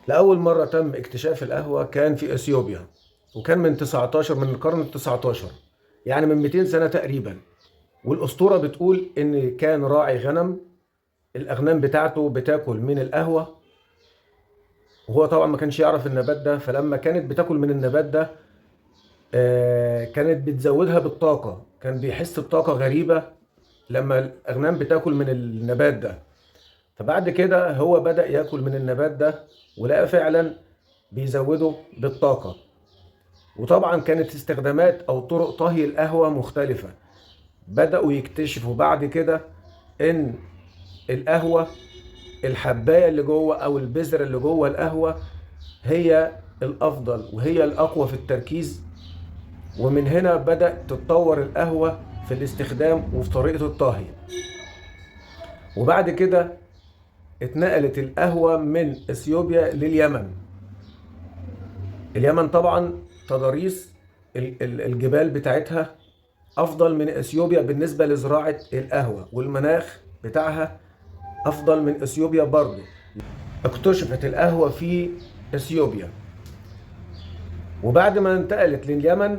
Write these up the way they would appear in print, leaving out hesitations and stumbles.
لأول مرة تم اكتشاف القهوة كان في اثيوبيا، وكان من 19 من القرن ال 19، يعني من 200 سنة تقريبا. والأسطورة بتقول إن كان راعي غنم، الأغنام بتاعته بتاكل من القهوة، وهو طبعا ما كانش يعرف النبات ده. فلما كانت بتاكل من النبات ده كانت بتزودها بالطاقة، كان بيحس بطاقة غريبة لما الأغنام بتاكل من النبات ده. فبعد كده هو بدأ ياكل من النبات ده، ولقى فعلا بيزوده بالطاقة. وطبعا كانت استخدامات أو طرق طهي القهوة مختلفة. بدأوا يكتشفوا بعد كده إن القهوة، الحباية اللي جوه أو البذرة اللي جوه القهوة هي الأفضل وهي الأقوى في التركيز. ومن هنا بدأت تتطور القهوة في الاستخدام وفي طريقة الطهي. وبعد كده اتنقلت القهوة من اثيوبيا لليمن. اليمن طبعا تضاريس الجبال بتاعتها افضل من اثيوبيا بالنسبة لزراعة القهوة، والمناخ بتاعها افضل من اثيوبيا برضه. اكتشفت القهوة في اثيوبيا، وبعد ما انتقلت لليمن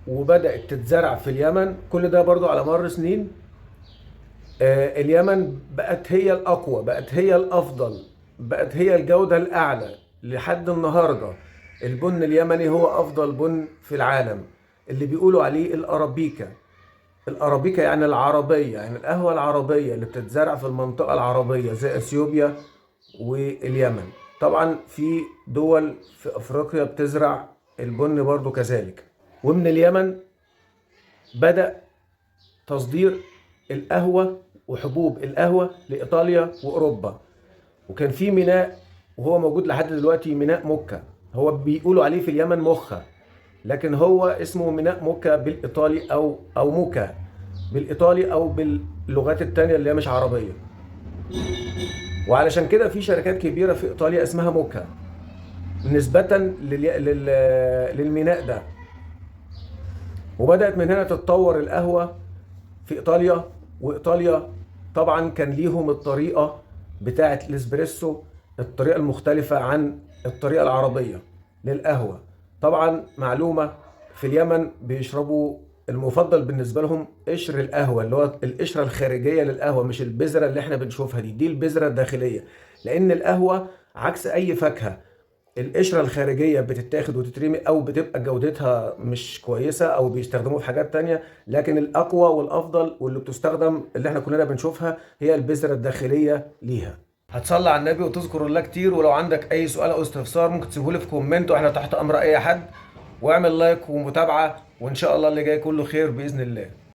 وبدأت تتزرع في اليمن، كل ده برضو على مر سنين، اليمن بقت هي الأقوى، بقت هي الأفضل، بقت هي الجودة الأعلى لحد النهاردة. البن اليمني هو أفضل بن في العالم، اللي بيقولوا عليه الأرابيكا. الأرابيكا يعني العربية، يعني القهوة العربية اللي بتتزرع في المنطقة العربية زي أثيوبيا واليمن. طبعا في دول في أفريقيا بتزرع البن برضو كذلك. ومن اليمن بدأ تصدير القهوة وحبوب القهوة لإيطاليا وأوروبا. وكان في ميناء، وهو موجود لحد دلوقتي، ميناء موكا. هو بيقولوا عليه في اليمن مخا، لكن هو اسمه ميناء موكا بالإيطالي أو موكا بالإيطالي أو باللغات التانية اللي هي مش عربية. وعلشان كده في شركات كبيرة في إيطاليا اسمها موكا نسبة للميناء ده. وبدأت من هنا تتطور القهوة في إيطاليا. وإيطاليا طبعا كان ليهم الطريقة بتاعة الإسبريسو، الطريقة المختلفة عن الطريقة العربية للقهوة. طبعا معلومة، في اليمن بيشربوا، المفضل بالنسبة لهم قشر القهوة، اللي هو القشرة الخارجية للقهوة، مش البذرة اللي احنا بنشوفها دي البذرة الداخلية. لأن القهوة عكس أي فاكهة، القشرة الخارجية بتتاخد وتترمي أو بتبقى جودتها مش كويسة أو بيستخدموها في حاجات تانية. لكن الأقوى والأفضل واللي بتستخدم اللي احنا كلنا بنشوفها هي البذرة الداخلية ليها. هتصلي على النبي وتذكر الله كتير، ولو عندك أي سؤال أو استفسار ممكن تسيبهولي في كومنت، وإحنا تحت أمر أي حد. واعمل لايك ومتابعة، وإن شاء الله اللي جاي كله خير بإذن الله.